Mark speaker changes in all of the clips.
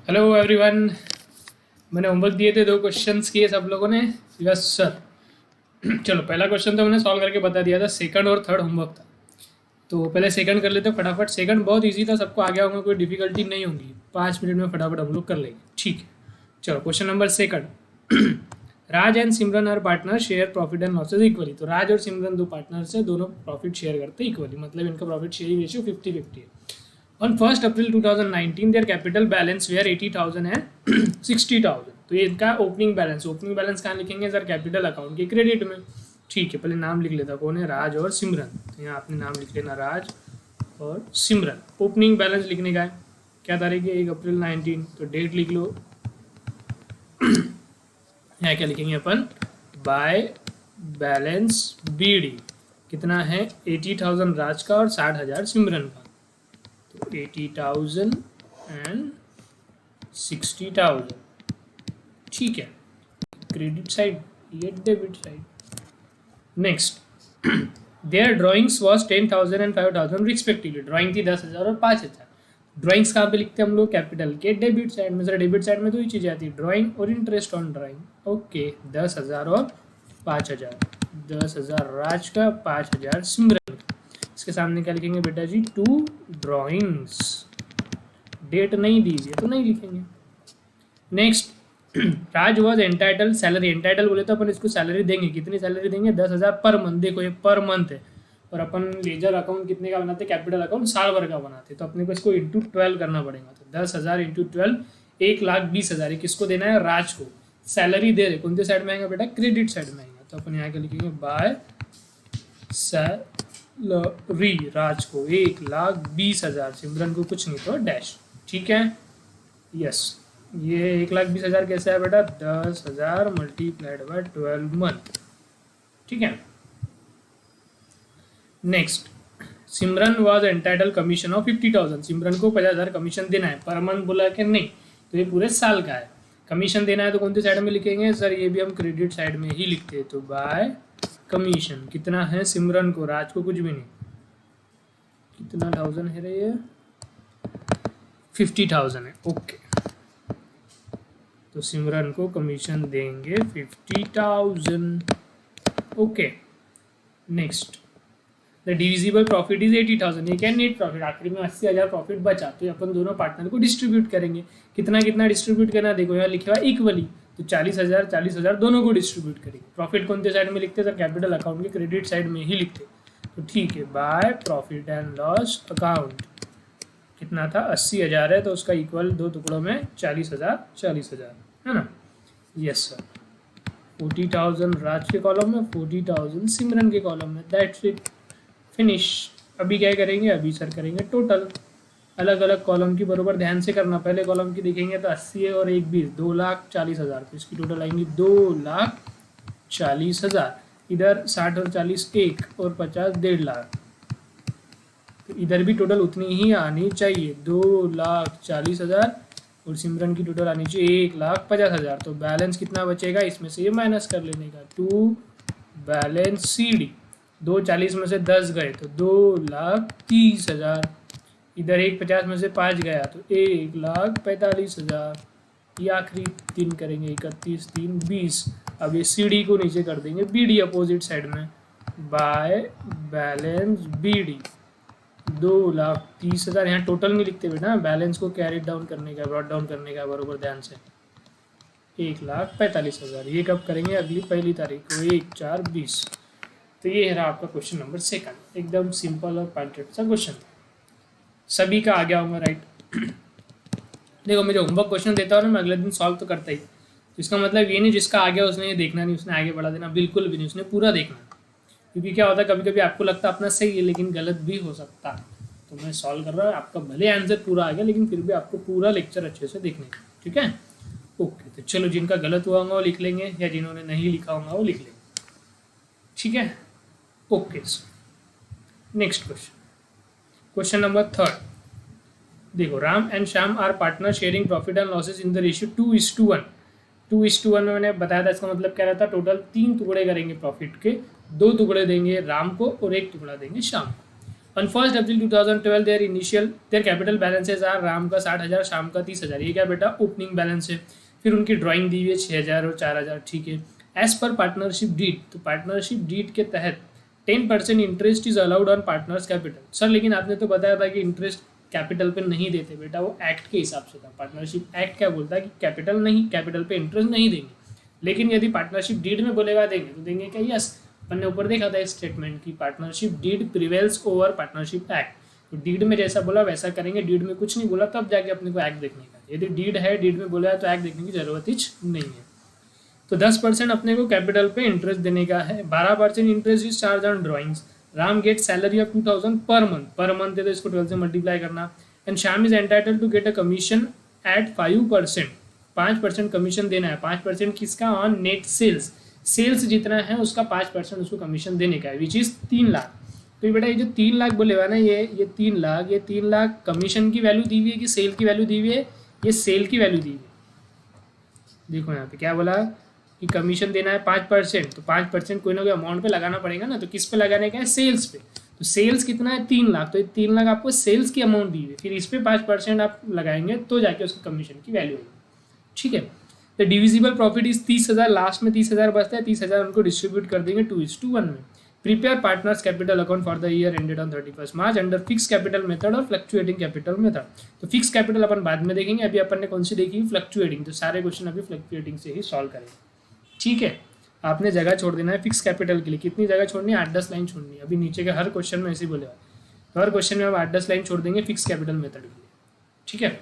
Speaker 1: Hello everyone. मैंने homework दिए थे, 2 क्वेश्चंस किए सब लोगों ने। Yes sir. चलो, पहला क्वेश्चन तो मैंने सॉल्व करके बता दिया था, सेकंड और थर्ड होमवर्क था। तो पहले सेकंड कर लेते हैं फटाफट। सेकंड बहुत इजी था, सबको आ गया होगा, कोई डिफिकल्टी नहीं होगी। 5 मिनट में फटाफट हम लोग कर लेंगे, ठीक है। चलो, question number second. Raj and Simran are partner, share profit and losses equally. तो राज और सिमरन दो पार्टनर्स है, दोनों प्रॉफिट शेयर करते हैं इक्वली, मतलब इनका प्रॉफिट शेयरिंग रेशियो 50-50 है। On 1st April 2019 their capital balance were 80,000 and 60,000। तो ये इनका ओपनिंग बैलेंस कहाँ लिखेंगे सर? कैपिटल अकाउंट के क्रेडिट में। ठीक है, पहले नाम लिख लेता, कौन है? राज और सिमरन। तो यहाँ आपने नाम लिख लेना, राज और सिमरन। ओपनिंग बैलेंस लिखने का है, क्या तारीख है? 1 अप्रैल 19। तो डेट लिख लो। यहाँ क्या लिखेंगे अपन? Bye balance BD. कितना है? 80,000 राज का और 60,000 सिमरन का। 80,000 एंड 60,000। ठीक है, क्रेडिट साइड, ये debit side. Next, there drawings was 10,000 and 5,000 respectively. Drawing थी 10,000 और 5,000। ड्राइंग्स कहाँ पे लिखते हैं हम लोग? कैपिटल के डेबिट साइड में। सर डेबिट साइड में दो ही चीज़ें आती है, ड्राइंग और इंटरेस्ट ऑन ड्राइंग। ओके, 10,000 और 5,000। 10,000 राज का, 5,000 सिमरन का। इसके सामने क्या लिखेंगे बेटा जी? 2 ड्राइंग्स। डेट नहीं दीजिए तो नहीं लिखेंगे। Next, Raj was entitle salary. Entitle बोले तो अपन इसको सैलरी देंगे, कितनी सैलरी देंगे? 10,000 पर मंथ। देखो ये पर मंथ है, और अपन लेजर अकाउंट कितने का बनाते? कैपिटल अकाउंट साल भर का बनाते, तो अपने को इसको इंटू 12 करना पड़ेगा। तो 10,000 इंटू 12, 1,20,000। किसको देना है? राज को। सैलरी दे रहे, कौन से साइड में आएगा बेटा? क्रेडिट साइड में आएगा। तो अपन यहाँ के लिखेंगे बाय सैलरी राज को 1,20,000, सिमरन को कुछ नहीं तो डैश। ठीक है, यस। ये 1,20,000 कैसे है बेटा? 10,000 मल्टीप्लाइड बाय 12 मंथ। ठीक है। Next, Simran was entitle commission of 50,000। Simran को 50,000 कमीशन देना है, पर मंथ बोला कि नहीं, तो ये पूरे साल का है। कमीशन देना है तो कौन सी साइड में लिखेंगे सर? ये भी हम क्रेडिट साइड में ही लिखते हैं। तो बाय कमीशन कितना है सिमरन को? राज को कुछ भी नहीं। कितना 1,000 है रे? ये 50,000 है। ओके, तो सिमरन को कमीशन देंगे 50,000। Okay. Next, the divisible profit is 80,000। ये क्या? Net profit. आखिरी में 80,000 प्रॉफिट बचा, तो अपन दोनों पार्टनर को डिस्ट्रीब्यूट करेंगे। कितना कितना डिस्ट्रीब्यूट करना? देखो यहाँ लिखा हुआ इक्वली, तो 40,000 40,000 दोनों को डिस्ट्रीब्यूट करेंगे। प्रॉफिट कौन से साइड में लिखते हैं? तो कैपिटल अकाउंट के क्रेडिट साइड में ही लिखते। तो ठीक है, by profit and loss account. कितना था? 80,000 है, तो उसका इक्वल दो टुकड़ों में 40,000 40,000 है ना? Yes sir. 40,000 राज के कॉलम में, 40,000 सिमरन के कॉलम में। That's it, finish. अभी क्या करेंगे? अभी सर करेंगे टोटल। अलग अलग कॉलम की बरोबर ध्यान से करना। पहले कॉलम की देखेंगे तो 80 है और 1 20, 2,40,000। तो इसकी टोटल आएंगी 2,40,000। इधर 60 और 40 1 और 50 1.5 लाख। तो इधर भी टोटल उतनी ही आनी चाहिए, 2,40,000। और सिमरन की टोटल आनी चाहिए 1,50,000। तो बैलेंस कितना बचेगा? इसमें से ये माइनस कर लेने का। 2 बैलेंस सी डी। 2,40 में से 10 गए तो 2,30,000। इधर 1,50 में से 5 गया तो 1,45,000। ये आखिरी 3 करेंगे, 31 3 20। अब ये सी डी को नीचे कर देंगे बी डी अपोजिट साइड में। By balance B D 2,30,000। यहाँ टोटल नहीं लिखते बेटा, बैलेंस को कैरी डाउन करने का, ब्रॉट डाउन करने का बरोबर ध्यान से। 1,45,000। ये कब करेंगे? अगली 1 तारीख को, 1/4/20। तो ये रहा आपका क्वेश्चन नंबर सेकंड। एकदम सिंपल और पॉइंटेड सा क्वेश्चन, सभी का आ गया होगा, राइट? देखो, मैं जो होमवर्क क्वेश्चन देता हूँ ना, मैं अगले दिन सॉल्व तो करता ही। तो इसका मतलब ये नहीं जिसका आ गया उसने ये देखना नहीं, उसने आगे बढ़ा देना, बिल्कुल भी नहीं। उसने पूरा देखना। क्योंकि क्या होता है, कभी कभी आपको लगता है अपना सही है लेकिन गलत भी हो सकता है। तो मैं सॉल्व कर रहा हूँ, आपका भले आंसर पूरा आ गया लेकिन फिर भी आपको पूरा लेक्चर अच्छे से देखने का। ठीक है, ओके। तो चलो, जिनका गलत हुआ होगा वो लिख लेंगे, या जिन्होंने नहीं लिखा होगा वो लिख लेंगे। ठीक है, okay. Next question, question number third. देखो, Ram and Shyam are partner sharing profit and losses in the ratio 2:1। 2:1 में मैंने बताया था, इसका मतलब क्या रहता है? टोटल 3 टुकड़े करेंगे प्रॉफिट के, 2 टुकड़े देंगे राम को और 1 टुकड़ा देंगे श्याम को। On 1 April 2012 there capital balances are Ram का 60,000, श्याम का 30,000। ये क्या बेटा ओपनिंग बैलेंस है। फिर उनकी ड्राइंग दी हुई है 6,000 और 4,000, ठीक है। एज पर पार्टनरशिप डीड, तो पार्टनरशिप डीड के तहत 10% interest is allowed on partners capital. Sir लेकिन आपने तो बताया था कि इंटरेस्ट कैपिटल पे नहीं देते बेटा, वो एक्ट के हिसाब से था। पार्टनरशिप एक्ट क्या बोलता है कि कैपिटल नहीं, कैपिटल पे इंटरेस्ट नहीं देंगे। लेकिन यदि पार्टनरशिप डीड में बोलेगा देंगे तो देंगे क्या, यस। अपन ने ऊपर देखा था इस स्टेटमेंट की partnership deed prevails over partnership act. तो डीड में जैसा बोला वैसा करेंगे, डीड में कुछ नहीं बोला तब जाके अपने को एक्ट देखने का। यदि डीड है, डीड में बोला है तो एक्ट देखने की जरूरत ही नहीं है। तो 10% अपने को कैपिटल पे इंटरेस्ट देने का है। 12% interest is charge on drawings. Ram get salary of 2,000 per month है तो इसको 12 से मल्टीप्लाई करना। And Shyam is entitled to get a commission at 5%। 5% commission देना है। 5% किसका, ऑन नेट सेल्स। सेल्स जितना है उसका 5% उसको कमीशन देने का है, विच इज 3 लाख। तो बेटा ये जो 3 लाख बोले हुआ ना, ये 3 लाख कमीशन की वैल्यू दी हुई है कि सेल की वैल्यू दी हुई है? ये सेल की वैल्यू दी हुई है। देखो यहाँ पे क्या बोला कि कमीशन देना है 5%, तो 5% कोई ना कोई अमाउंट पे लगाना पड़ेगा ना। तो किस पे लगाने का है, सेल्स पे। तो सेल्स कितना है, 3 लाख। तो ये 3 लाख आपको सेल्स की अमाउंट दी हुई है, फिर इस पे 5% आप लगाएंगे तो जाके उसकी कमीशन की वैल्यू होगी, ठीक है। तो डिविजिबल प्रॉफिट इज 30,000, लास्ट में 30,000 बचता है, 30,000 उनको डिस्ट्रीब्यूट कर देंगे 2:1 में। Prepare partners capital account for the year ended on 31 March under fix capital method और फ्लक्चुएटिंग कैपिटल मेथड। तो फिक्स कैपिटल अपन बाद में देखेंगे, अभी अपन ने कौन सी देखी, फ्लक्चुएटिंग। तो सारे क्वेश्चन अभी फ्लक्चुएटिंग से ही सॉल्व करेंगे, ठीक है। आपने जगह छोड़ देना है फिक्स कैपिटल के लिए। कितनी जगह छोड़नी है, 8-10 लाइन छोड़नी है। अभी नीचे के हर क्वेश्चन में ऐसे ही बोलेगा, तो हर क्वेश्चन में हम 8-10 लाइन छोड़ देंगे फिक्स कैपिटल मेथड के लिए, ठीक है।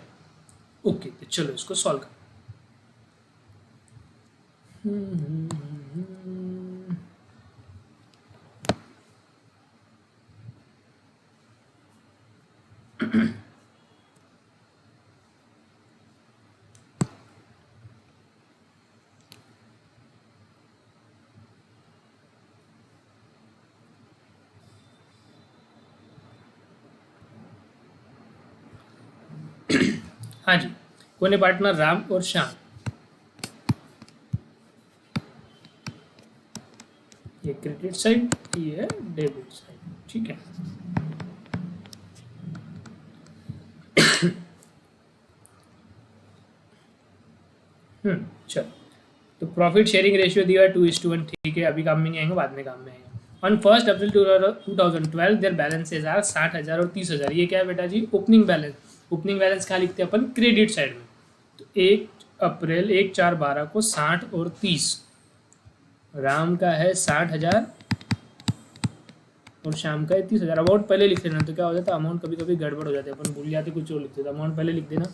Speaker 1: ओके, तो चलो इसको सॉल्व करें। हाँ जी, कौन है पार्टनर, राम और श्याम। ये क्रेडिट साइड, ये डेबिट साइड, ठीक है। चलो, तो प्रॉफिट शेयरिंग रेशियो दिया है 2:1, ठीक है। अभी काम में नहीं आएंगे, बाद में काम में आएंगे। On 1 April 2012 there balances are 60,000 और 30,000। ये क्या है बेटा जी, ओपनिंग बैलेंस। ओपनिंग बैलेंस कहाँ लिखते हैं अपन, क्रेडिट साइड में। तो 1 अप्रैल 1/4/12 को 60 और 30। राम का है 60,000 और शाम का है 30,000। अमाउंट पहले लिख देना, तो क्या हो जाता है, अमाउंट कभी कभी गड़बड़ हो जाती है, अपन भूल जाते कुछ और लिखते, तो अमाउंट पहले लिख देना,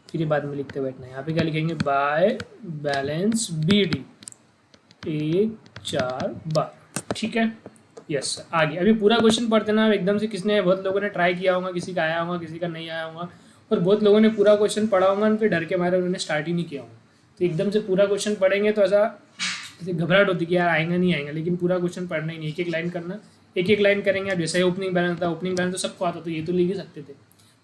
Speaker 1: फिर ये बाद में लिखते बैठना। यहाँ पे क्या लिखेंगे, बाय बैलेंस BD 1/4/12, ठीक है। यस, आगे अभी पूरा क्वेश्चन पढ़ते ना एकदम से। किसने, बहुत लोगों ने ट्राई किया होगा, किसी का आया होगा, किसी का नहीं आया होगा, और बहुत लोगों ने पूरा क्वेश्चन पढ़ा होगा, उन पर डर के मारे उन्होंने स्टार्ट ही नहीं किया होगा। तो एकदम से पूरा क्वेश्चन पढ़ेंगे तो ऐसा घबराहट होती कि यार आएगा नहीं आएगा, लेकिन पूरा क्वेश्चन पढ़ना ही नहीं, एक एक लाइन करना, एक एक लाइन करेंगे। अब जैसे ओपनिंग बैलेंस था, ओपनिंग बैलेंस तो सबको आता, तो ये तो लिख ही सकते थे।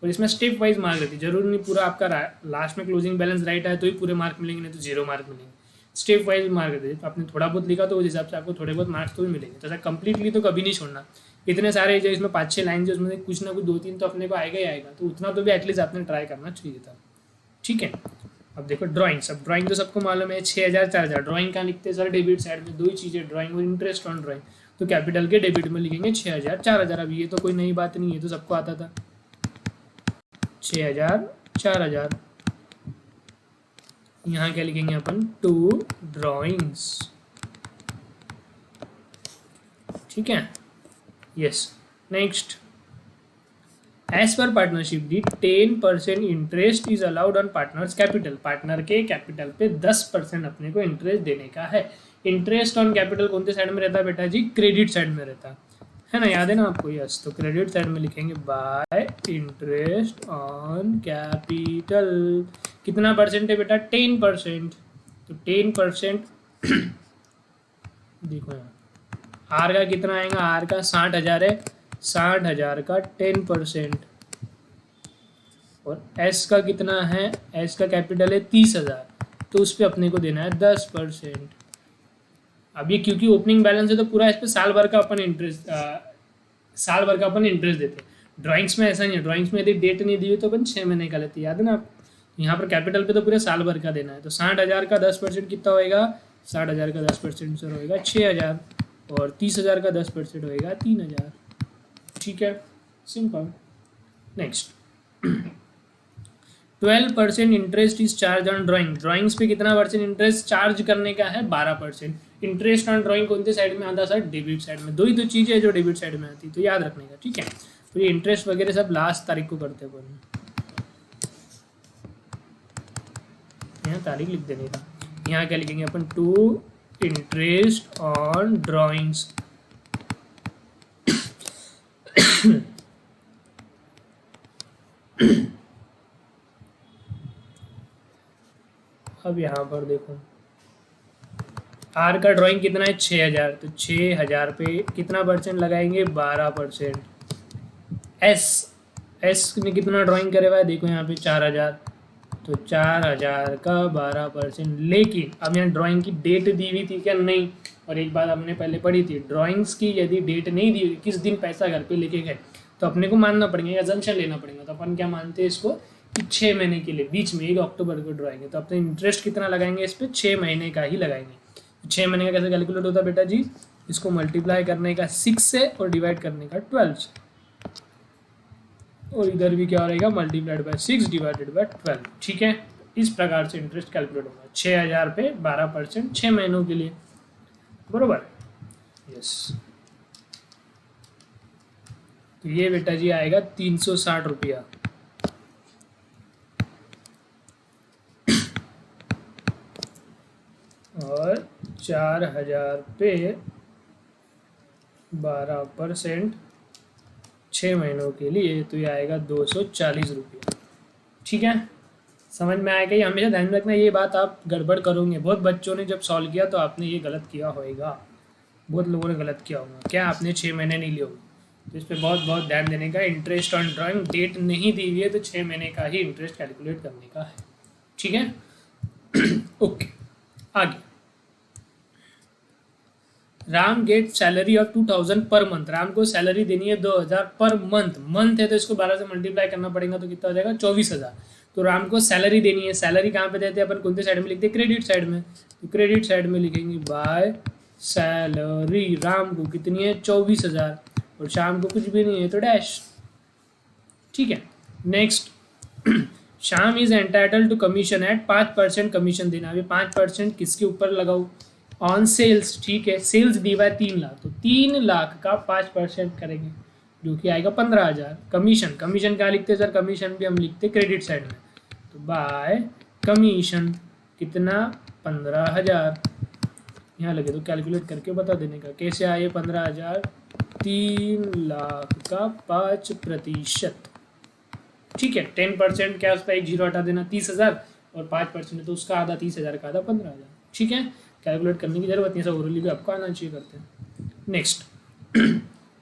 Speaker 1: और इसमें स्टेप वाइज मार्क रहती है, जरूरी नहीं पूरा आपका लास्ट में क्लोजिंग बैलेंस राइट है तो ही पूरे मार्क मिलेंगे, नहीं तो 0 मार्क मिलेंगे। स्टेप वाइज मार्क रहते हैं, तो आपने थोड़ा बहुत लिखा तो उस हिसाब से आपको थोड़े बहुत मार्क्स तो भी मिलेंगे। तो ऐसा कंप्लीटली तो कभी नहीं छोड़ना। इतने सारे जो इसमें 5-6 लाइन, जो उसमें कुछ ना कुछ 2-3 तो अपने को आएगा ही आएगा, तो उतना तो भी एटलीस्ट आपने ट्राई करना चाहिए था, ठीक है। अब देखो ड्राइंग, सब ड्राइंग तो सबको मालूम है, 6,000 4,000। ड्राइंग कहाँ लिखते हैं सर, डेबिट साइड में। 2 ही चीज़ें, ड्राइंग और इंटरेस्ट ऑन ड्राइंग। तो कैपिटल के डेबिट में लिखेंगे 6,000 4,000। अब ये तो कोई नई बात नहीं है, तो सबको आता था, 6,000 4,000। यहाँ क्या लिखेंगे अपन, 2 ड्राइंग्स, ठीक है। Yes, next, as per partnership deed 10% interest is allowed on partners capital. Partner के कैपिटल पे 10% अपने को इंटरेस्ट देने का है। इंटरेस्ट ऑन कैपिटल कौन से साइड में रहता है बेटा जी, क्रेडिट साइड में रहता है ना, याद है ना आपको। यस, तो क्रेडिट साइड में लिखेंगे बाय इंटरेस्ट ऑन कैपिटल। कितना परसेंट है बेटा, 10%। तो 10% देखो यहाँ आर का कितना आएगा, आर का 60,000 है, 60,000 का 10%। और एस का कितना है, एस का कैपिटल है 30,000, तो उस पर अपने को देना है 10%। अब ये क्योंकि ओपनिंग बैलेंस है तो पूरा इस पर साल भर का अपन इंटरेस्ट साल भर का अपन इंटरेस्ट देते हैं। ड्राइंग्स में ऐसा नहीं है, ड्राइंग्स में यदि डेट नहीं दी हुई तो अपन 6 महीने का लेते, याद है ना आप। यहाँ पर कैपिटल पे तो पूरे साल भर का देना है। तो 60,000 का 10% कितना होएगा, 60,000 का 10% सर होएगा 6,000, और 30,000 का 10% होएगा 3,000। ठीक है, simple. Next, 12% interest is charge on drawing. Drawings पे कितना परसेंट इंटरेस्ट चार्ज करने का है, 12%। इंटरेस्ट ऑन ड्राइंग कौन से साइड में आता सर, डेबिट साइड में। दो ही तो चीज़ है जो डेबिट साइड में आती है, तो याद रखने का। ठीक है, तो ये इंटरेस्ट वगैरह सब लास्ट तारीख को करते हैं, यहाँ तारीख लिख देने का। यहाँ क्या लिखेंगे अपन, टू इंटरेस्ट ऑन ड्राइंग्स। अब यहाँ पर देखो, आर का ड्राइंग कितना है, 6,000, तो 6,000 पे कितना परसेंट लगाएंगे, 12%। एस ने कितना ड्राइंग करे हुआ है, देखो यहाँ पे 4,000, तो 4,000 का 12%। लेकिन अब यहाँ ड्राइंग की डेट दी हुई थी क्या, नहीं। और एक बात हमने पहले पढ़ी थी, ड्राइंग्स की यदि डेट नहीं दी हुई, किस दिन पैसा घर पे लेके गए, तो अपने को मानना पड़ेगा, अजम्पशन लेना पड़ेगा। तो अपन क्या मानते हैं इसको, कि 6 महीने के लिए, बीच में 1 अक्टूबर को ड्राइंग है, तो अपने इंटरेस्ट कितना लगाएंगे इस पर, 6 महीने का ही लगाएंगे। 6 महीने का कैसे कैलकुलेट होता है बेटा जी, इसको मल्टीप्लाई करने का 6 से और डिवाइड करने का 12 से, और इधर भी क्या रहेगा, मल्टीप्लाइड बाय 6 डिवाइडेड बाय 12। ठीक है, इस प्रकार से इंटरेस्ट कैलकुलेट होगा। 6,000 पे 12%, 6 महीनों के लिए, बरोबर। यस, तो ये बेटा जी आएगा 360 रुपया। और 4,000 पे 12%, 6 महीनों के लिए, तो ये आएगा 240 रुपया। ठीक है, समझ में आएगा। ये हमेशा ध्यान रखना, ये बात आप गड़बड़ करोगे। बहुत बच्चों ने जब सॉल्व किया तो आपने ये गलत किया होगा, बहुत लोगों ने गलत किया होगा। क्या आपने 6 महीने नहीं लिए होंगे, तो इस पर बहुत बहुत ध्यान देने का। इंटरेस्ट ऑन ड्राइंग डेट नहीं दी हुई है तो 6 महीने का ही इंटरेस्ट कैलकुलेट करने का है। ठीक है, ओके, आगे। Ram get salary of 2,000 per month. Ram को सैलरी देनी है 2,000 पर मंथ। मंथ है तो इसको 12 से मल्टीप्लाई करना पड़ेगा, तो कितना हो जाएगा, 24,000। तो राम को सैलरी देनी है, सैलरी कहाँ पे देते हैं अपन, कौन से साइड में लिखते हैं, क्रेडिट साइड में। तो क्रेडिट साइड में लिखेंगे बाय सैलरी। राम को कितनी है, 24,000, और शाम को कुछ भी नहीं है तो डैश। ठीक है, next, Shyam is entitle to commission at 5% commission देना। अभी 5% किसके ऊपर लगाओ, ऑन सेल्स। ठीक है, सेल्स दी हुआ है 3 लाख, तो 3 लाख का 5% करेंगे, जो कि आएगा 15,000। कमीशन, कमीशन क्या लिखते हैं सर, कमीशन भी हम लिखते क्रेडिट साइड में, तो बाय कमीशन कितना, 15,000। यहाँ लगे तो कैलकुलेट करके बता देने का, कैसे आए 15,000, 3 लाख का 5%। ठीक है, 10% क्या उसका एक जीरो हटा देना, 30,000, और 5% तो उसका आधा, 30,000 का आधा 15,000। ठीक है, कैलकुलेट करने की जरूरत नहीं, सब ओरली भी आपको आना चाहिए करते हैं। नेक्स्ट,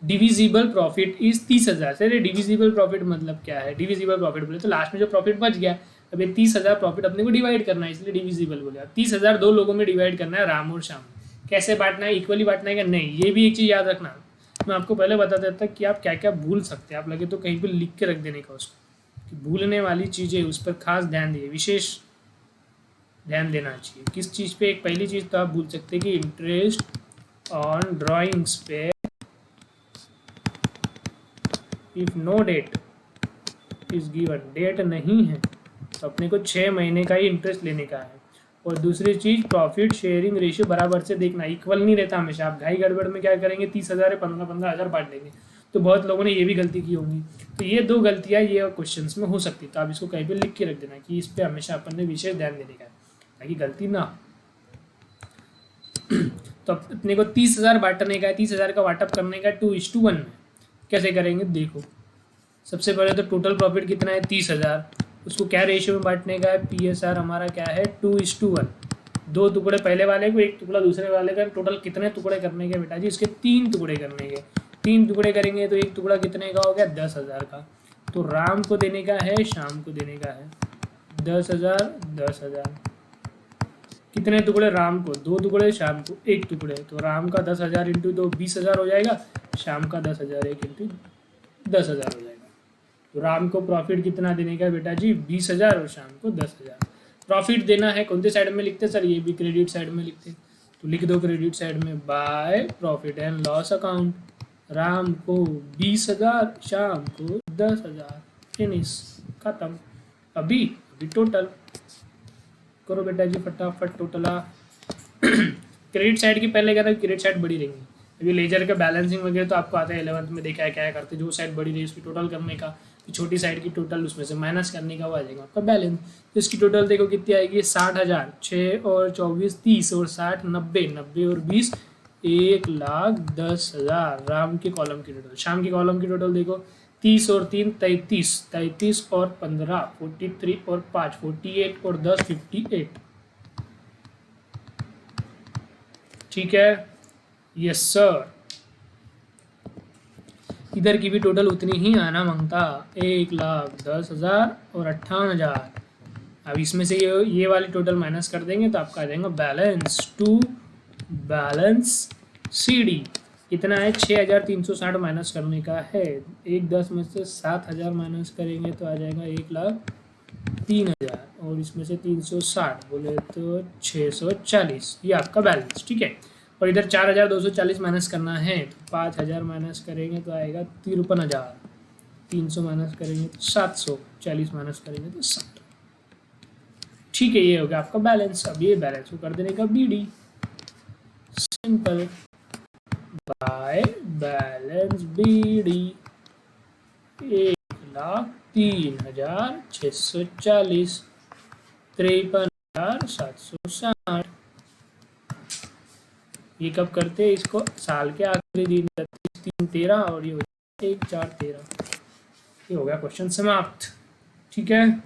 Speaker 1: डिविजिबल प्रॉफिट इज 30,000 से। डिविजिबल प्रॉफिट मतलब क्या है, डिविजिबल प्रॉफिट बोले तो लास्ट में जो प्रॉफिट बच गया, अब ये 30,000 प्रॉफिट अपने को डिवाइड करना है, इसलिए डिविजिबल बोले। अब 30,000 दो लोगों में डिवाइड करना है, राम और श्याम। कैसे बांटना है, इक्वली बांटना है क्या, नहीं। ये भी एक चीज़ याद रखना, मैं आपको पहले बता देता कि आप क्या क्या भूल सकते हैं। आप लगे तो कहीं पर लिख के रख देने का उसको, कि भूलने वाली चीज़ें उस पर खास ध्यान दिए, विशेष ध्यान देना चाहिए। किस चीज़ पे, एक पहली चीज़ तो आप भूल सकते हैं कि इंटरेस्ट ऑन ड्राइंग्स पे if no date is given, date नहीं है तो अपने को 6 महीने का ही इंटरेस्ट लेने का है। और दूसरी चीज़, प्रॉफिट शेयरिंग रेशियो बराबर से देखना, इक्वल नहीं रहता हमेशा। आप घाई गड़बड़ में क्या करेंगे, 30,000 15,000 बांट देंगे, तो बहुत लोगों ने ये भी गलती की होंगी। तो ये 2 गलतियाँ ये क्वेश्चंस में हो सकती है, तो आप इसको कहीं पे लिख के रख देना कि इस पर हमेशा अपन ने विशेष ध्यान देने का है, ताकि गलती ना हो। तो अपने को 30,000 बांटने का है, 30,000 का वाटअप करने का 2:1 में। कैसे करेंगे, देखो, सबसे पहले तो टोटल प्रॉफिट कितना है, 30,000, उसको क्या रेशियो में बांटने का है, PSR हमारा क्या है, 2:1। 2 टुकड़े पहले वाले को, 1 टुकड़ा दूसरे वाले का, टोटल कितने टुकड़े करने के बेटा जी, इसके 3 टुकड़े करने के। 3 टुकड़े करेंगे तो 1 टुकड़ा कितने का हो गया, 10,000 का। तो राम को देने का है, शाम को देने का है, 10,000 10,000। कितने टुकड़े राम को, 2 टुकड़े, शाम को 1 टुकड़े, तो राम का 10,000 इंटू 2 20,000 हो जाएगा, शाम का 10,000 1 इंटू 10,000 हो जाएगा। तो राम को प्रॉफिट कितना देने का बेटा जी 20,000 और शाम को 10,000। प्रॉफिट देना है कौन से साइड में लिखते सर, ये भी क्रेडिट साइड में लिखते, तो लिख दो क्रेडिट साइड में by profit and loss account, Ram को 20,000 शाम को 10,000, फिनिश, खत्म। अभी टोटल करो बेटा जी फटाफट टोटला। क्रेडिट साइड की पहले कह रहा है क्रेडिट साइड बड़ी रहेंगी, अभी लेजर का बैलेंसिंग वगैरह तो आपको आता है 11th में, देखा है क्या करते, जो साइड बड़ी रही उसकी टोटल करने का, छोटी साइड की टोटल उसमें से माइनस करने का वो आ जाएगा आपका बैलेंस। तो इसकी टोटल देखो कितनी आएगी 60,000, 6 और 24 30 और 60 90, 90 और 20 1,10,000 राम के कॉलम की टोटल। शाम की कॉलम की टोटल देखो 30 और 3 33, 33 और 15 43 और 5 48 और 10 58। ठीक है, यस सर। इधर की भी टोटल उतनी ही आना मांगता, 1,10,000 और 58,000। अब इसमें से ये वाली टोटल माइनस कर देंगे तो आपका आ जाएगा balance to balance C D. कितना है 6,360 माइनस करने का है, 1,10 में से 7,000 माइनस करेंगे तो आ जाएगा 1,03,000 और इसमें से 360 बोले तो 640, ये आपका बैलेंस। ठीक है, और इधर 4,240 माइनस करना है तो 5,000 माइनस करेंगे तो आएगा 53,000, 300 माइनस करेंगे तो 700, 40 माइनस करेंगे तो 60। ठीक है, ये हो गया आपका बैलेंस। अब ये बैलेंस को कर देने का BD, simple, by balance BD 1,03,640, 53,760। ये कब करते हैं इसको, साल के आखिरी दिन 3/13 और ये हो जाए 1/4/13। ये हो गया क्वेश्चन समाप्त। ठीक है,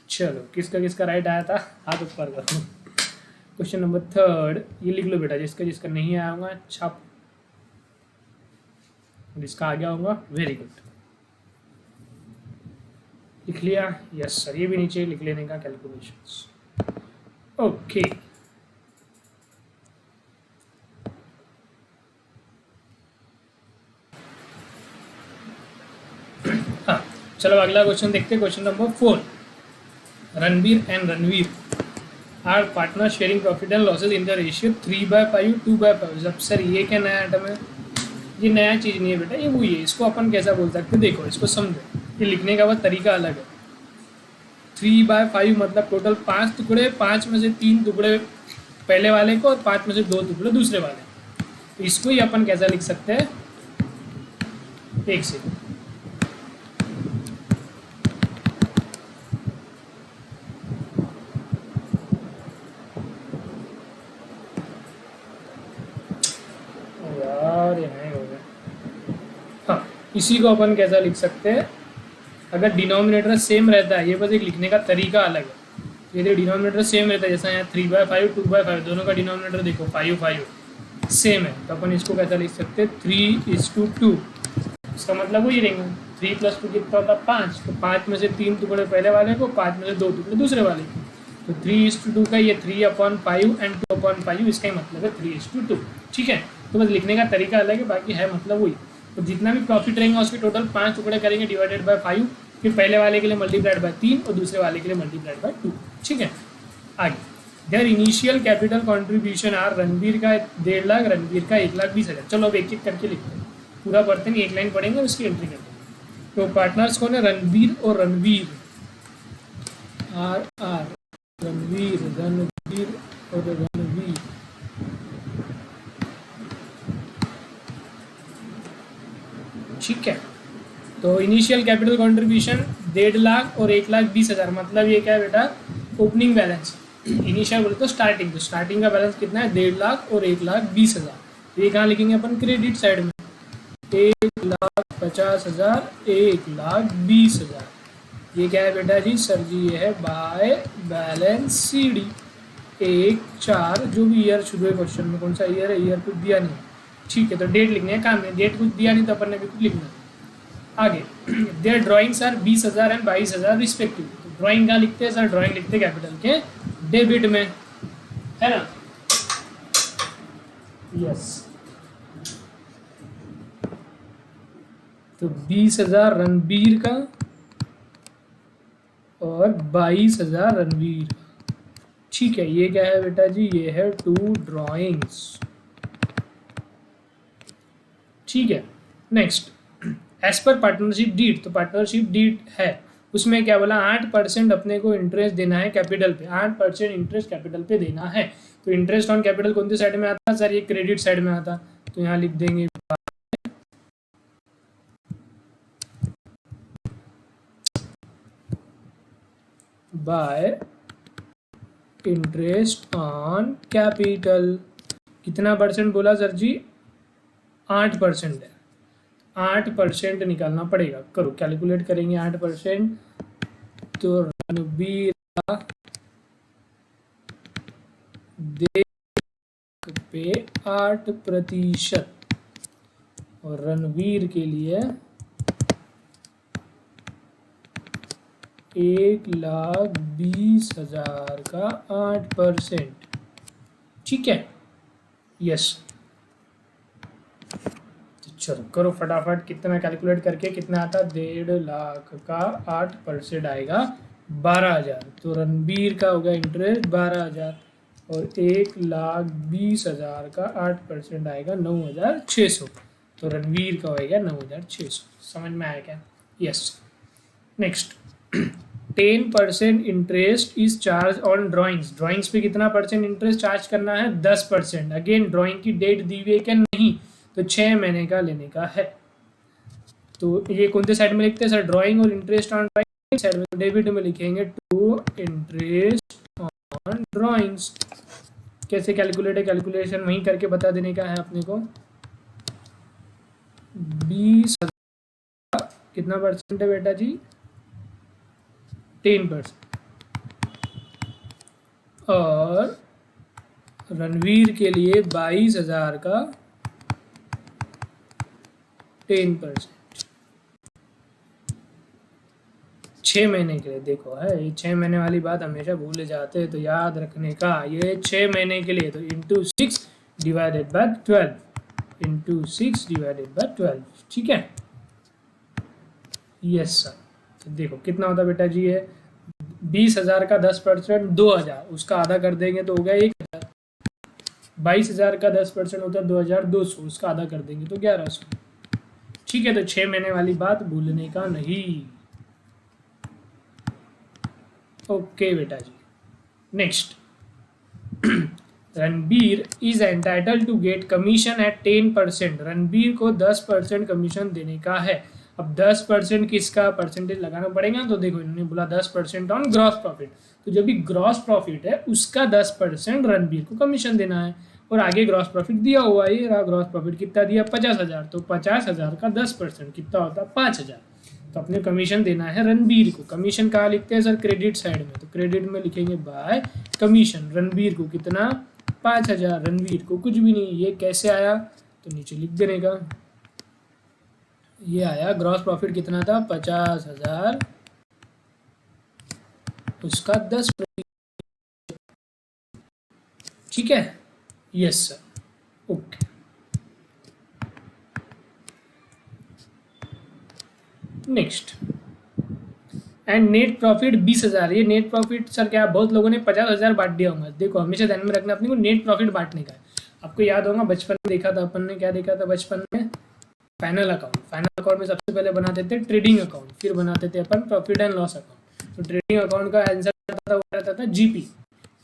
Speaker 1: चलो किसका किसका राइट आया था हाथ ऊपर करो। क्वेश्चन नंबर 3 ये लिख लो बेटा, जिसका जिसका नहीं आया होगा छाप, जिसका आ गया होगा वेरी गुड। लिख लिया, यस सर, ये भी नीचे लिख लेने का कैलकुलेशंस। ओके, हाँ चलो अगला क्वेश्चन देखते हैं। Question number 4, Ranbir and Ranveer are partner sharing profit and losses in the ratio 3/5 2/5। अब सर ये क्या नया आइटम है, ये नया चीज़ नहीं है बेटा, ये वही है। इसको अपन कैसा बोल सकते हैं, देखो इसको समझो, ये लिखने का बस तरीका अलग है। 3/5 मतलब टोटल 5 टुकड़े, 5 में से 3 टुकड़े पहले वाले को और 5 में से 2 टुकड़े दूसरे वाले। तो इसको ही अपन कैसा लिख सकते हैं, एक सेकंड, इसी को अपन कैसा लिख सकते हैं, अगर डिनोमिनेटर सेम रहता है, ये बस एक लिखने का तरीका अलग है। यदि डिनोमिनेटर सेम रहता है, जैसा यहाँ 3/5 2/5 दोनों का डिनोमिनेटर देखो 5 सेम है, तो अपन इसको कैसा लिख सकते हैं 3:2। इसका मतलब वही रहेंगे 3 + 2 कितना होता है 5, तो 5 में से 3 टुकड़े पहले वाले को, 5 में से 2 टुकड़े दूसरे वाले को, तो 3:2 का ये 3/5 एंड 2/5, इसका ही मतलब है 3:2। ठीक है, तो बस लिखने का तरीका अलग है, बाकी है मतलब वही। तो जितना भी प्रॉफिट रहेगा उसके टोटल 5 टुकड़े करेंगे डिवाइडेड बाय 5, फिर पहले वाले के लिए मल्टीप्लाइड बाय 3 और दूसरे वाले के लिए मल्टीप्लाइड बाय 2। ठीक है, आगे there initial capital contribution are, Ranbir का 1.5 लाख, रणबीर का 1,20,000। चलो अब एक एक करके लिखते हैं, पूरा पढ़ते नहीं, एक लाइन पढ़ेंगे उसकी एंट्री करते हैं। तो पार्टनर्स कौन है, रणबीर और रणवीर, आर रणवीर और रणवीर। ठीक है, तो इनिशियल कैपिटल कंट्रीब्यूशन 1.5 लाख और 1,20,000, मतलब ये क्या है बेटा, ओपनिंग बैलेंस। इनिशियल बोले तो स्टार्टिंग, तो स्टार्टिंग का बैलेंस कितना है 1.5 लाख और 1,20,000। ये कहाँ लिखेंगे अपन, क्रेडिट साइड में 1,50,000 1,20,000। ये क्या है बेटा जी, सर जी ये है बाय बैलेंस सी डी 1/4, जो भी ईयर शुरू है क्वेश्चन में, कौन सा ईयर है, ईयर कुछ दिया नहीं। ठीक है, तो डेट लिखने है काम में, डेट कुछ दिया नहीं तो अपन ने भी कुछ लिखना है। आगे there drawings are 20,000 and 22,000 respective. तो ड्राइंग कहाँ लिखते हैं सर, ड्राइंग लिखते हैं कैपिटल के डेबिट में, है ना? यस। तो 20,000 रणबीर का और 22,000 रणवीर। ठीक है, ये क्या है बेटा जी? ये है 2 ड्राइंग्स। ठीक है, next, as per partnership deed. तो पार्टनरशिप डीड है, उसमें क्या बोला? 8% अपने को इंटरेस्ट देना है कैपिटल पे, 8% इंटरेस्ट कैपिटल पे देना है। तो इंटरेस्ट ऑन कैपिटल कौन सी साइड में आता है सर? ये क्रेडिट साइड में आता। तो यहाँ लिख देंगे बाय इंटरेस्ट ऑन कैपिटल। कितना परसेंट बोला सर जी? 8% है। 8% निकालना पड़ेगा। करो, कैलकुलेट करेंगे 8%। तो रणबीर दे पे 8% और रणवीर के लिए 1,20,000 का 8%। ठीक है, यस। चलो करो फटाफट, कितना कैलकुलेट करके कितना आता? 1,50,000 का 8% आएगा 12,000। तो रणबीर का होगा इंटरेस्ट 12,000 और 1,20,000 का 8% आएगा 9,600। तो रणवीर का होएगा 9,600। समझ में आया क्या? Yes. Next, 10% interest is charge on drawings. Drawings पे कितना परसेंट इंटरेस्ट चार्ज करना है? 10%। अगेन ड्राइंग की डेट दी हुई है क्या? नहीं, तो 6 महीने का लेने का है। तो ये कौन से साइड में लिखते हैं सर? ड्राइंग और इंटरेस्ट ऑन ड्राइंग साइड में। डेबिट में लिखेंगे टू इंटरेस्ट ऑन ड्राइंग्स। कैसे कैलकुलेट है? कैलकुलेशन वहीं करके बता देने का है अपने को। 20,000 कितना परसेंट है बेटा जी? 10%। और रणवीर के लिए 22,000 का 10%। 6 महीने के लिए। देखो है, ये 6 महीने वाली बात हमेशा भूल जाते हैं, तो याद रखने का। ये 6 महीने के लिए, तो into 6 divided by 12, into 6 divided by 12। ठीक है, यस सर। तो देखो कितना होता बेटा जी? ये 20,000 का 10% 2,000, उसका आधा कर देंगे तो हो गया 1,000। 22,000 का 10% होता है 2,200, उसका आधा कर देंगे तो 1,100। ठीक है, तो 6 महीने वाली बात भूलने का नहीं। ओके बेटा जी। Next, Ranbir is entitle to get commission at 10%। Ranbir को 10% कमीशन देने का है। अब 10% किसका परसेंटेज लगाना पड़ेगा? तो देखो, इन्होंने बोला 10% ऑन ग्रॉस प्रॉफिट, तो जो भी ग्रॉस प्रॉफिट है उसका 10% रणबीर को कमीशन देना है। और आगे ग्रॉस प्रॉफिट दिया हुआ है, ये ग्रॉस प्रॉफिट कितना दिया? 50,000। तो 50,000 का 10% कितना होता है? 5,000। तो अपने कमीशन देना है रणबीर को। कमीशन कहाँ लिखते हैं सर? क्रेडिट साइड में। तो क्रेडिट में लिखेंगे बाय कमीशन। रणबीर को कितना? 5,000। रणबीर को कुछ भी नहीं। ये कैसे आया? तो नीचे लिख देने का। ये आया, ग्रॉस प्रॉफिट कितना था? 50,000, उसका 10%। ठीक है, yes sir. Okay, next, and net profit 20,000। ये नेट प्रॉफिट सर क्या? बहुत लोगों ने 50,000 बांट दिया होगा। देखो, हमेशा ध्यान में रखना अपने को, नेट प्रॉफिट बांटने का है। आपको याद होगा बचपन में देखा था अपन ने, क्या देखा था बचपन में? Final account. फाइनल अकाउंट में सबसे पहले बनाते थे ट्रेडिंग अकाउंट, फिर बनाते थे अपन प्रॉफिट एंड लॉस अकाउंट। तो ट्रेडिंग अकाउंट का आंसर आता था, वो रहता था जीपी।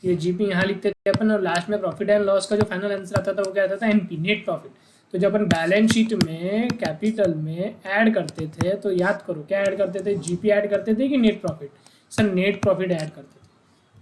Speaker 1: ये जीपी यहाँ लिखते थे अपन, और लास्ट में प्रॉफिट एंड लॉस का जो फाइनल आंसर आता था वो क्या आता था? NP, net profit. तो जब अपन बैलेंस शीट में कैपिटल में ऐड करते थे, तो याद करो क्या ऐड करते थे? जीपी ऐड करते थे कि net profit? Sir net profit add करते थे।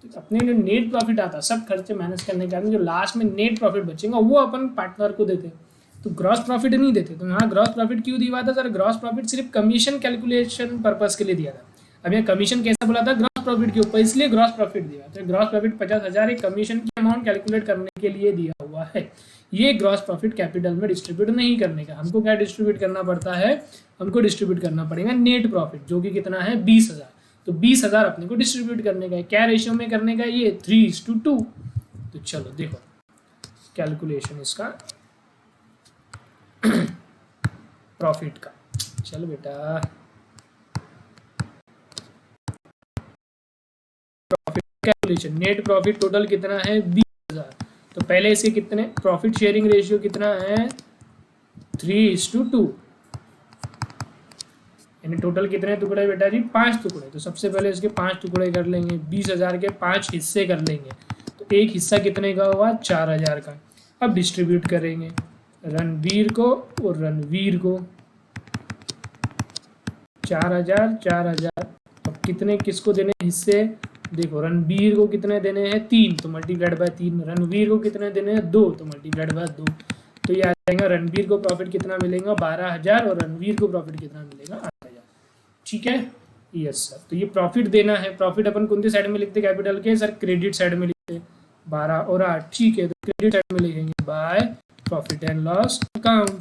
Speaker 1: तो अपने जो नेट प्रॉफिट आता, सब खर्चे मैनेज करने के बाद जो लास्ट में नेट प्रॉफिट बचेगा वो अपन पार्टनर को देते। तो ग्रॉस प्रॉफिट नहीं देते। तो यहाँ ग्रॉस प्रॉफिट क्यों दिया था सर? ग्रॉस प्रॉफिट सिर्फ कमीशन कैलकुलेशन पर्पस के लिए दिया था। अब यहाँ कमीशन कैसा बोला था? ग्रॉस प्रॉफिट के ऊपर, इसलिए ग्रॉस प्रॉफिट दिया। तो ग्रॉस प्रॉफिट 50,000 एक कमीशन की अमाउंट कैलकुलेट करने के लिए दिया हुआ है। ये ग्रॉस प्रॉफिट कैपिटल में डिस्ट्रीब्यूट नहीं करने का। हमको क्या डिस्ट्रीब्यूट करना पड़ता है? हमको डिस्ट्रीब्यूट करना पड़ेगा नेट प्रॉफिट, जो कि कितना है? 20,000। तो 20,000 अपने को डिस्ट्रीब्यूट करने का है। क्या रेशियो में करने का? ये 3:2। तो चलो देखो कैलकुलेशन इसका प्रॉफिट का। चलो बेटा profit calculation, net profit total कितना है 20,000। तो पहले इसके कितने प्रॉफिट शेयरिंग रेशियो कितना है 3:2, यानी टोटल कितने टुकड़े बेटा जी 5 टुकड़े। तो सबसे पहले इसके 5 टुकड़े कर लेंगे, 20,000 के 5 हिस्से कर लेंगे। तो एक हिस्सा कितने का हुआ 4,000 का। अब डिस्ट्रीब्यूट करेंगे रणवीर को और रणवीर को 4,000 4,000। अब कितने किसको देने हिस्से, देखो रणवीर को कितने देने हैं 3, तो मल्टीप्लाइड बाय 3। रणवीर को कितने देने हैं 2, तो मल्टीप्लाइड बाय 2। तो ये आ जाएगा रणवीर को प्रॉफिट कितना मिलेगा 12,000 और रणवीर को प्रॉफिट कितना मिलेगा 8,000। ठीक है यस सर। तो ये प्रॉफिट देना है। प्रॉफिट अपन कौन सी साइड में लिखते कैपिटल के सर क्रेडिट साइड में लिखते 12 और 8। ठीक है तो क्रेडिट साइड में लिखेंगे by profit and loss account.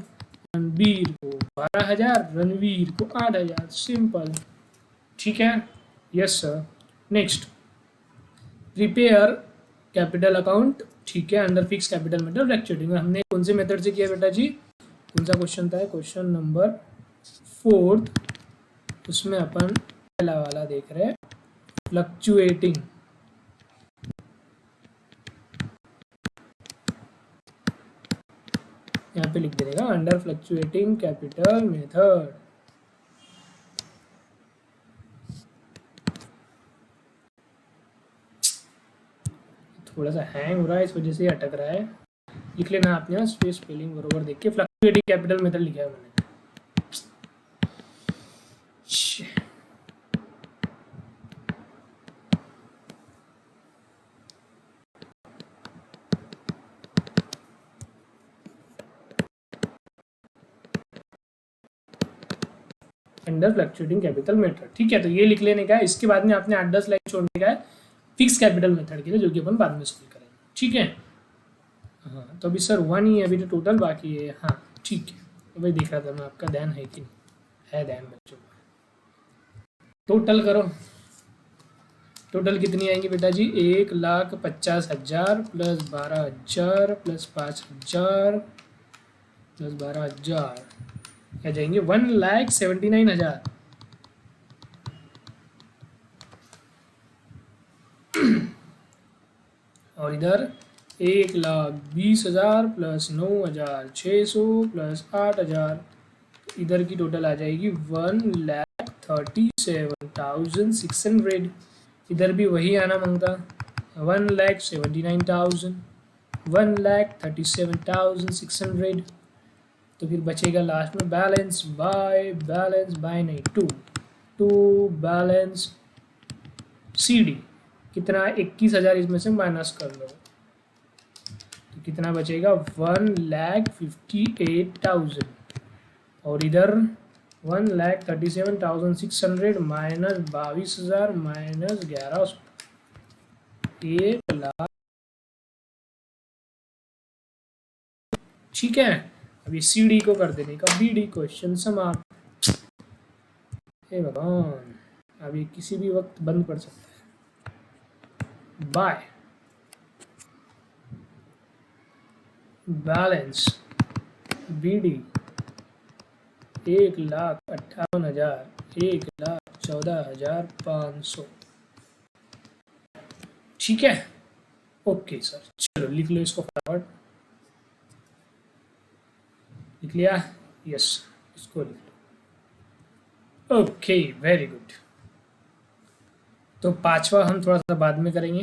Speaker 1: Ranveer को 12,000 रणवीर को 8,000 सिंपल। ठीक है yes sir. Next prepare capital account. ठीक है under fix capital method fluctuating. हमने कौन से मेथड से किया बेटा जी, कौन सा क्वेश्चन था क्वेश्चन नंबर 4, उसमें अपन पहला वाला देख रहे हैं फ्लक्चुएटिंग। यहाँ पे लिख देगा अंडर फ्लक्चुएटिंग कैपिटल मेथड। थोड़ा सा हैंग हो रहा है इस वजह से अटक रहा है। लिख लेना आपने यहाँ स्पेस स्पेलिंग बरोबर देख के फ्लक्चुएटिंग कैपिटल मेथड लिखा है मैंने। Under fluctuating capital method. ठीक है तो ये लिख लेने का है। इसके बाद में आपने 8-10 लाइन छोड़ने का है फिक्स कैपिटल मेथड के लिए, जो कि अपन बाद में सॉल्व करेंगे। ठीक है हाँ तो अभी सर 1 ही है अभी तो टोटल बाकी है। हाँ ठीक है तो भाई देख रहा था मैं आपका ध्यान है कि नहीं है ध्यान बच्चों का। टोटल करो, टोटल कितनी आएंगी बेटा जी 1,50,000 प्लस 12,000 प्लस 5,000 प्लस 12,000 क्या जाएंगे 1,79,000। और इधर 1,20,000 प्लस 9,600 प्लस 8,000, इधर की टोटल आ जाएगी 1,37,600। इधर भी वही आना मांगता 1,79,000 1,37,600। तो फिर बचेगा लास्ट में बैलेंस बाय नहीं टू बैलेंस सी डी कितना 21,000 इसमें से माइनस कर लो तो कितना बचेगा 1,58,000। और इधर 1,37,600 माइनस 22,000 माइनस 11, 1,00,000। ठीक है अभी सी डी को कर देने का बी डी क्वेश्चन समाप्त। हे भगवान अभी किसी भी वक्त बंद पड़ सकता है। By balance B D 1,58,000 1,14,500। ठीक है ओके सर चलो लिख लो इसको फटाफट। लिख लिया यस इसको लिख लो। Okay very good. तो पांचवा हम थोड़ा सा बाद में करेंगे।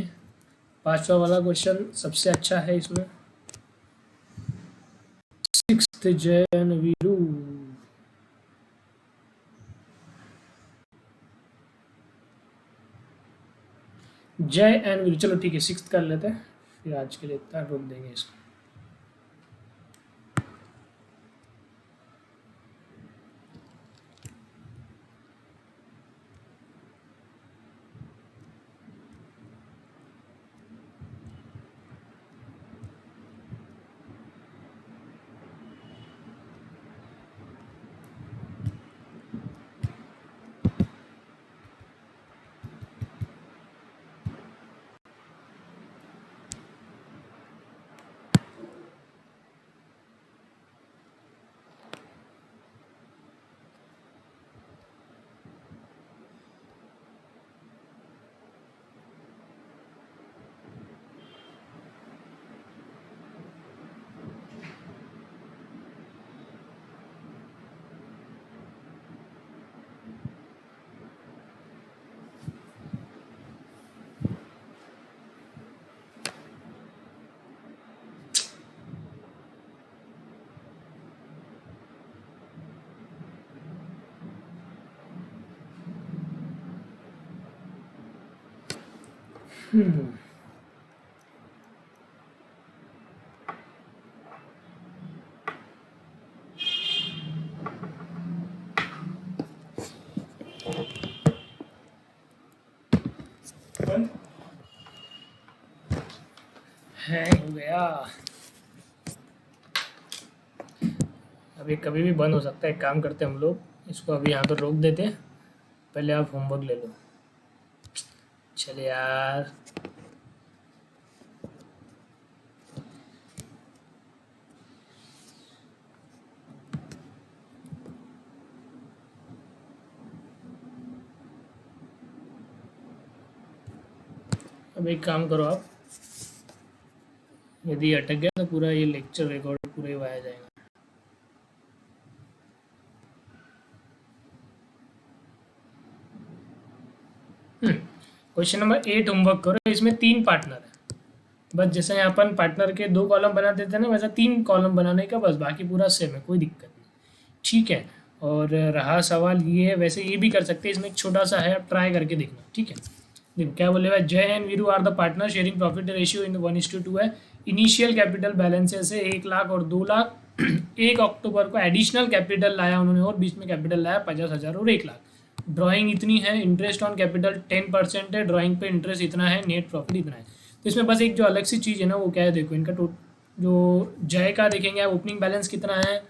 Speaker 1: पांचवा वाला क्वेश्चन सबसे अच्छा है इसमें 6th जैन वीरू। जय एन वीरू चलो ठीक है 6th कर लेते हैं फिर आज के लिए इतना रोक देंगे इसको। हम्म, हैंग हो गया। अभी कभी भी बंद हो सकता है। एक काम करते हैं हम लोग, इसको अभी यहाँ पर रोक देते हैं, पहले आप होमवर्क ले लो। चले यार। अब एक काम करो आप, यदि अटक गया तो पूरा ये लेक्चर रिकॉर्ड पूरा ही वाया जाएगा। क्वेश्चन नंबर 8 होमवर्क करो। इसमें 3 पार्टनर है, बस जैसे यहाँ अपन पार्टनर के 2 कॉलम बनाते थे ना, वैसा 3 कॉलम बनाने का, बस बाकी पूरा सेम है, कोई दिक्कत नहीं। ठीक है। और रहा सवाल ये है, वैसे ये भी कर सकते हैं, इसमें एक छोटा सा है, आप ट्राई करके देखना। ठीक है। देखो क्या बोलेगा, Jay and Veeru are the partner sharing profit ratio in 1:2 है। इनिशियल कैपिटल बैलेंसेस है 1 लाख और 2 लाख। 1 अक्टूबर को एडिशनल कैपिटल लाया उन्होंने, और बीच में कैपिटल लाया 50,000 और 1 लाख। ड्राइंग इतनी है, इंटरेस्ट ऑन कैपिटल 10% है, ड्राइंग पे इंटरेस्ट इतना है, नेट प्रॉफिट इतना है। तो इसमें बस एक जो अलग सी चीज़ है ना, वो क्या है, देखो इनका जो जय का देखेंगे आप, ओपनिंग बैलेंस कितना है।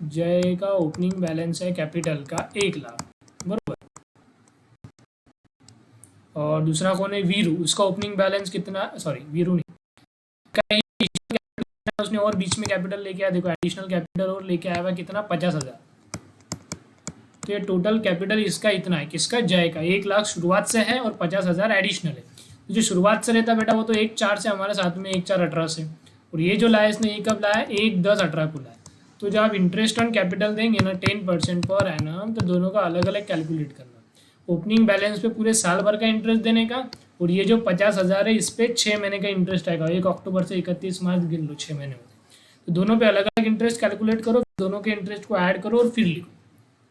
Speaker 1: जय का ओपनिंग बैलेंस है कैपिटल का 1 लाख, बरोबर। और दूसरा कौन है, वीरू, उसका ओपनिंग बैलेंस कितना, सॉरी वीरू नहीं, उसने और बीच में कैपिटल लेके आया, देखो एडिशनल कैपिटल और लेके आया हुआ कितना, 50,000। तो ये टोटल कैपिटल इसका इतना है, किसका, जय का। 1 लाख शुरुआत से है और 50,000 एडिशनल है। तो जो शुरुआत से रहता बेटा, वो तो 1/4 से हमारे साथ में 1/4 18 से, और ये जो लाया इसने, ये कब लाया, 1/10 18 को लाया। तो जब आप इंटरेस्ट ऑन कैपिटल देंगे ना 10% पर एनम, तो दोनों का अलग अलग कैलकुलेट करना। ओपनिंग बैलेंस पे पूरे साल भर का इंटरेस्ट देने का, और ये जो 50,000 है इस पर 6 महीने का इंटरेस्ट आएगा। 1 अक्टूबर से 31 मार्च गिन लो, 6 महीने होते। तो दोनों पे अलग अलग इंटरेस्ट कैलकुलेट करो, दोनों के इंटरेस्ट को ऐड करो और फिर लिखो।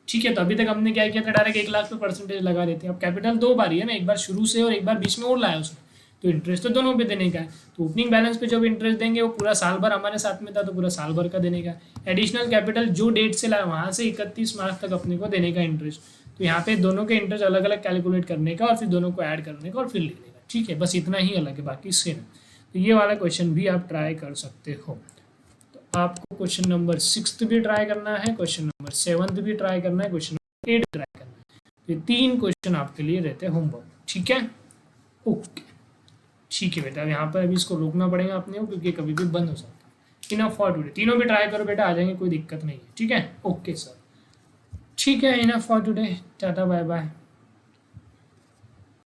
Speaker 1: ठीक है। तो अभी तक हमने क्या किया था, डायरेक्ट 1 लाख पे परसेंटेज लगा देते हैं। अब कैपिटल 2 बार ही है ना, एक बार शुरू से और एक बार बीच में और लाया उसने, तो इंटरेस्ट तो दोनों पे देने का है। तो ओपनिंग बैलेंस पे जब इंटरेस्ट देंगे, वो पूरा साल भर हमारे साथ में था, तो पूरा साल भर का देने का। एडिशनल कैपिटल जो डेट से लाया वहाँ से 31 मार्च तक अपने को देने का इंटरेस्ट। तो यहाँ पे दोनों के इंटरेस्ट अलग अलग कैलकुलेट करने का, और फिर दोनों को ऐड करने का और फिर लिखने का। ठीक है, बस इतना ही अलग है, बाकी सेम है। तो ये वाला क्वेश्चन भी आप ट्राई कर सकते हो। तो आपको क्वेश्चन नंबर 6 भी ट्राई करना है, क्वेश्चन नंबर 7 भी ट्राई करना है, क्वेश्चन नंबर 8 ट्राई करना है। ये 3 क्वेश्चन आपके लिए रहते हैं होमवर्क। ठीक है, ओके। ठीक है बेटा, अब यहाँ पर अभी इसको रोकना पड़ेगा अपने को, क्योंकि कभी भी बंद हो सकता है। इनफ फॉर टुडे, तीनों भी ट्राई करो बेटा, आ जाएंगे, कोई दिक्कत नहीं है। ठीक है, ओके सर। ठीक है, enough for today, tata bye bye.